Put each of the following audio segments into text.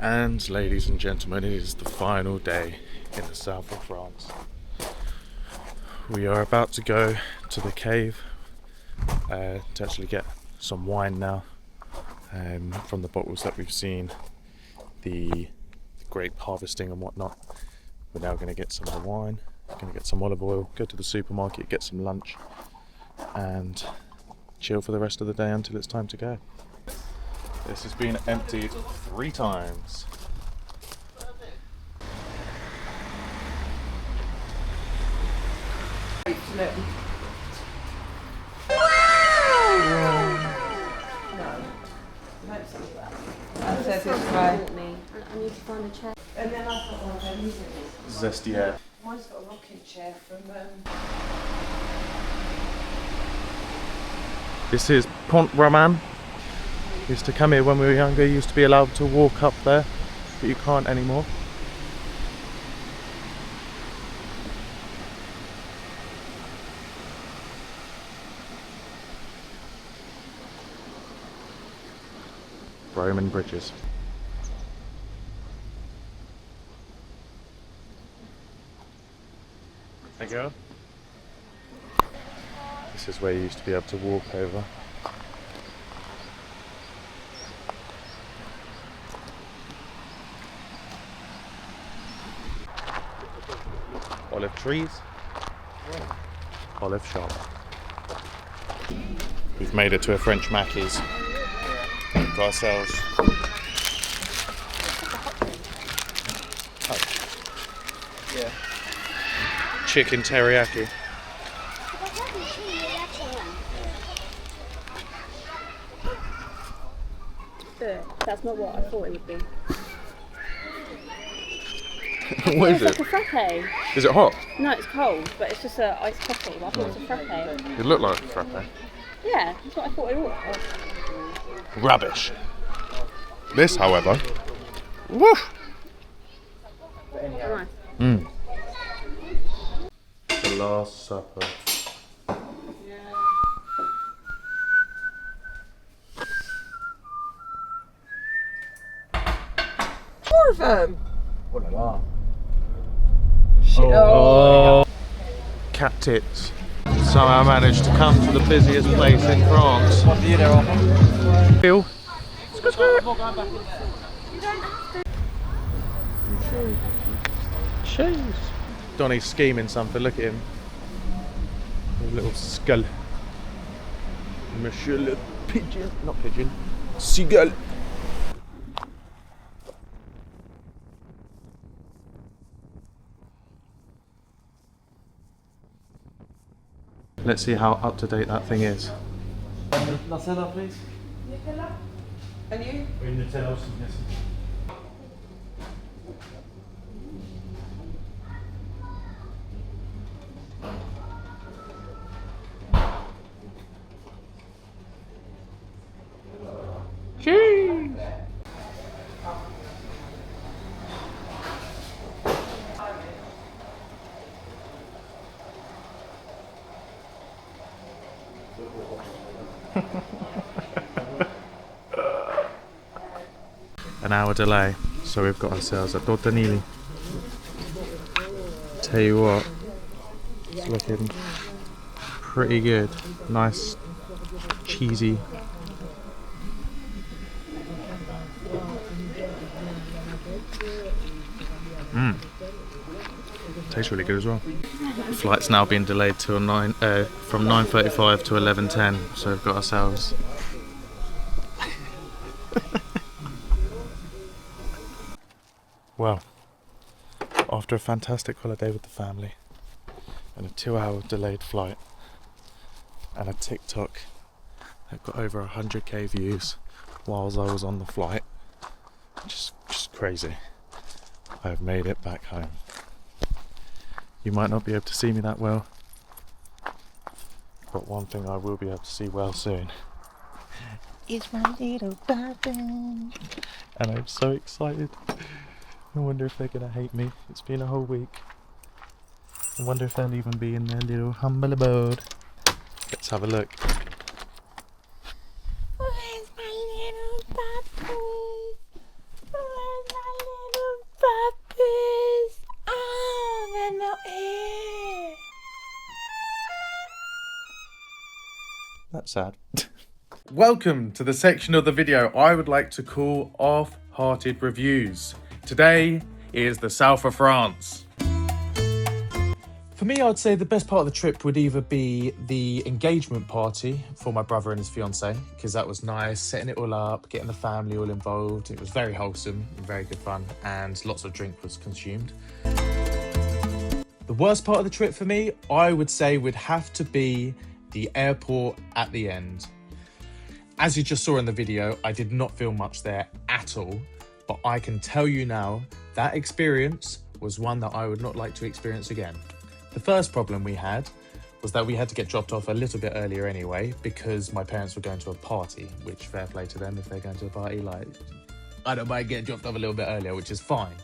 And ladies and gentlemen, it is the final day in the south of France. We are about to go to the cave to actually get some wine now from the bottles that we've seen, the grape harvesting and whatnot. We're now going to get some of the wine, going to get some olive oil, go to the supermarket, get some lunch and chill for the rest of the day until it's time to go. This has been emptied 3 times. I need to find a chair. And then I thought, oh, I need it. Zesty air. Mine's got a rocking chair from. This is Pont Roman. Used to come here when we were younger, used to be allowed to walk up there, but you can't anymore. Roman bridges. There you go. This is where you used to be able to walk over. Olive trees. Olive shop. We've made it to a French Mackey's. Got ourselves. Oh. Yeah. Chicken teriyaki. That's not what I thought it would be. What is It's it? like a frappe. Is it hot? No, it's cold, but it's just an iced coffee. But I thought it was a frappe. It looked like a frappe. Yeah, that's what I thought it was. Rubbish. This, however, woof. Nice. The Last Supper. Four of them. Oh. Cat tits. Somehow managed to come to the busiest place in France. Phil? Cheese. Donnie's scheming something, look at him. His little skull. Monsieur le pigeon. Not pigeon. Seagull. Let's see how up to date that thing is. Nutella, please. And you? Nutella, yes. Cheese. An hour delay, so we've got ourselves a tortanili. Tell you what, it's looking pretty good. Nice, cheesy. Tastes really good as well. Flight's now been delayed till from 9:35 to 11:10, so we've got ourselves. Well, after a fantastic holiday with the family and a 2-hour delayed flight and a TikTok that got over 100k views whilst I was on the flight, just crazy, I have made it back home. You might not be able to see me that well, but one thing I will be able to see well soon is my little puppy, and I'm so excited. I wonder if they're gonna hate me. It's been a whole week. I wonder if they'll even be in their little humble abode. Let's have a look. Where's my little puppy? Where's my that sad. Welcome to the section of the video I would like to call Off-Hearted Reviews. Today is the south of France. For me, I'd say the best part of the trip would either be the engagement party for my brother and his fiancée, because that was nice, setting it all up, getting the family all involved. It was very wholesome and very good fun, and lots of drink was consumed. The worst part of the trip for me, I would say, would have to be the airport at the end. As you just saw in the video, I did not feel much there at all, but I can tell you now, that experience was one that I would not like to experience again. The first problem we had was that we had to get dropped off a little bit earlier anyway, because my parents were going to a party, which fair play to them if they're going to a party, like, I don't mind getting dropped off a little bit earlier, which is fine.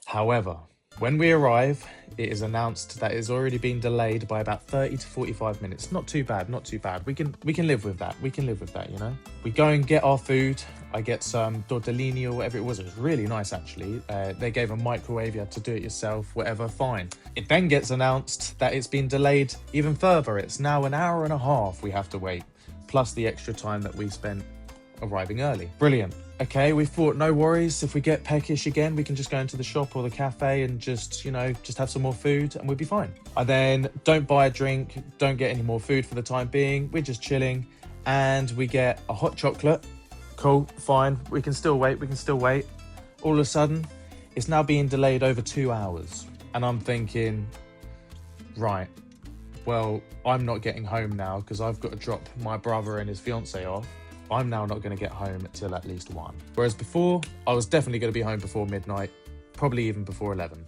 However, when we arrive, it is announced that it's already been delayed by about 30 to 45 minutes. Not too bad, not too bad. We can live with that. We can live with that, you know? We go and get our food. I get some tortellini or whatever it was. It was really nice, actually. They gave a microwave. You had to do it yourself, whatever, fine. It then gets announced that it's been delayed even further. It's now an hour and a half we have to wait, plus the extra time that we spent arriving early. Brilliant. Okay, we thought, no worries. If we get peckish again, we can just go into the shop or the cafe and just, you know, just have some more food and we'll be fine. I then don't buy a drink, don't get any more food for the time being. We're just chilling and we get a hot chocolate. Cool, fine. We can still wait. All of a sudden, it's now being delayed over 2 hours. And I'm thinking, right, well, I'm not getting home now because I've got to drop my brother and his fiancée off. I'm now not going to get home till at least 1. Whereas before, I was definitely going to be home before midnight, probably even before 11.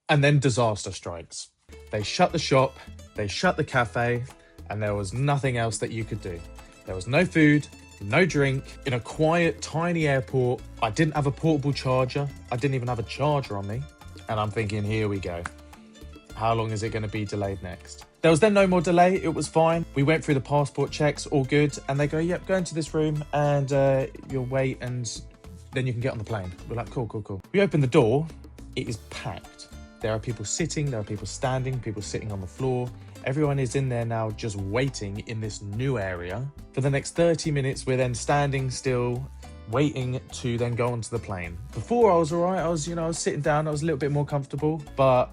And then disaster strikes. They shut the shop, they shut the cafe, and there was nothing else that you could do. There was no food, no drink, in a quiet, tiny airport. I didn't have a portable charger. I didn't even have a charger on me. And I'm thinking, here we go. How long is it going to be delayed next? There was then no more delay. It was fine. We went through the passport checks, all good. And they go, yep, go into this room and you'll wait and then you can get on the plane. We're like, cool. We open the door. It is packed. There are people sitting, there are people standing, people sitting on the floor. Everyone is in there now just waiting in this new area. For the next 30 minutes, we're then standing still, waiting to then go onto the plane. Before I was all right. I was sitting down. I was a little bit more comfortable, but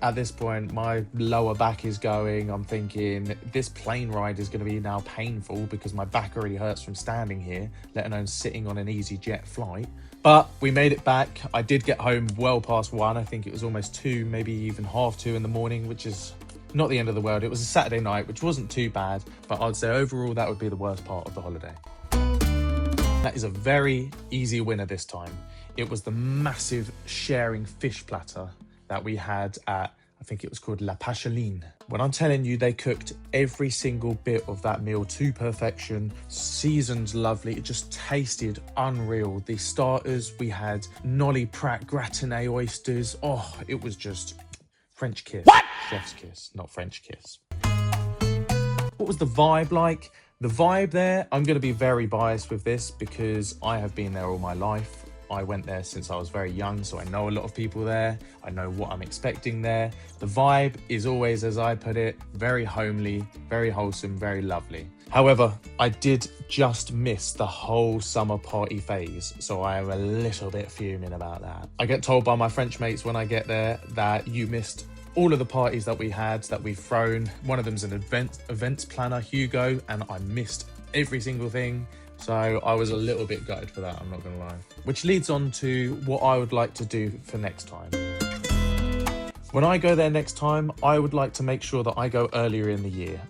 at this point, my lower back is going. I'm thinking this plane ride is going to be now painful because my back already hurts from standing here, let alone sitting on an EasyJet flight. But we made it back. I did get home well past 1. I think it was almost 2, maybe even half 2 in the morning, which is not the end of the world. It was a Saturday night, which wasn't too bad, but I'd say overall that would be the worst part of the holiday. That is a very easy winner this time. It was the massive sharing fish platter that we had at, I think it was called La Pacheline. When I'm telling you, they cooked every single bit of that meal to perfection, seasoned lovely. It just tasted unreal. The starters, we had Nolly Pratt gratinée oysters. Oh, it was just French kiss. What? Chef's kiss, not French kiss. What was the vibe like? The vibe there, I'm going to be very biased with this because I have been there all my life. I went there since I was very young, so I know a lot of people there. I know what I'm expecting there. The vibe is always, as I put it, very homely, very wholesome, very lovely. However, I did just miss the whole summer party phase, so I am a little bit fuming about that. I get told by my French mates when I get there that you missed all of the parties that we had, that we've thrown. One of them's an events planner, Hugo, and I missed every single thing. So I was a little bit gutted for that, I'm not gonna lie. Which leads on to what I would like to do for next time. When I go there next time, I would like to make sure that I go earlier in the year.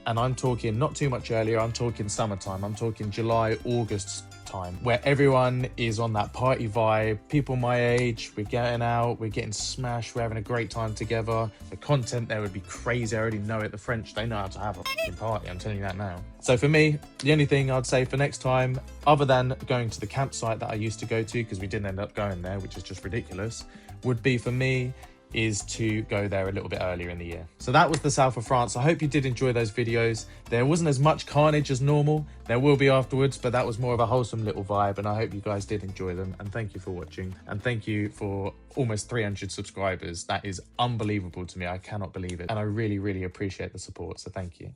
And I'm talking not too much earlier, I'm talking summertime, I'm talking July, August time, where everyone is on that party vibe, people my age, we're getting out, we're getting smashed, we're having a great time together. The content there would be crazy, I already know it. The French, they know how to have a fucking party, I'm telling you that now. So for me, the only thing I'd say for next time, other than going to the campsite that I used to go to, because we didn't end up going there, which is just ridiculous, would be for me is to go there a little bit earlier in the year. So that was the south of France. I hope you did enjoy those videos. There wasn't as much carnage as normal. There will be afterwards, but that was more of a wholesome little vibe, and I hope you guys did enjoy them. And thank you for watching, and thank you for almost 300 subscribers. That is unbelievable to me. I cannot believe it, and I really, really appreciate the support, so thank you.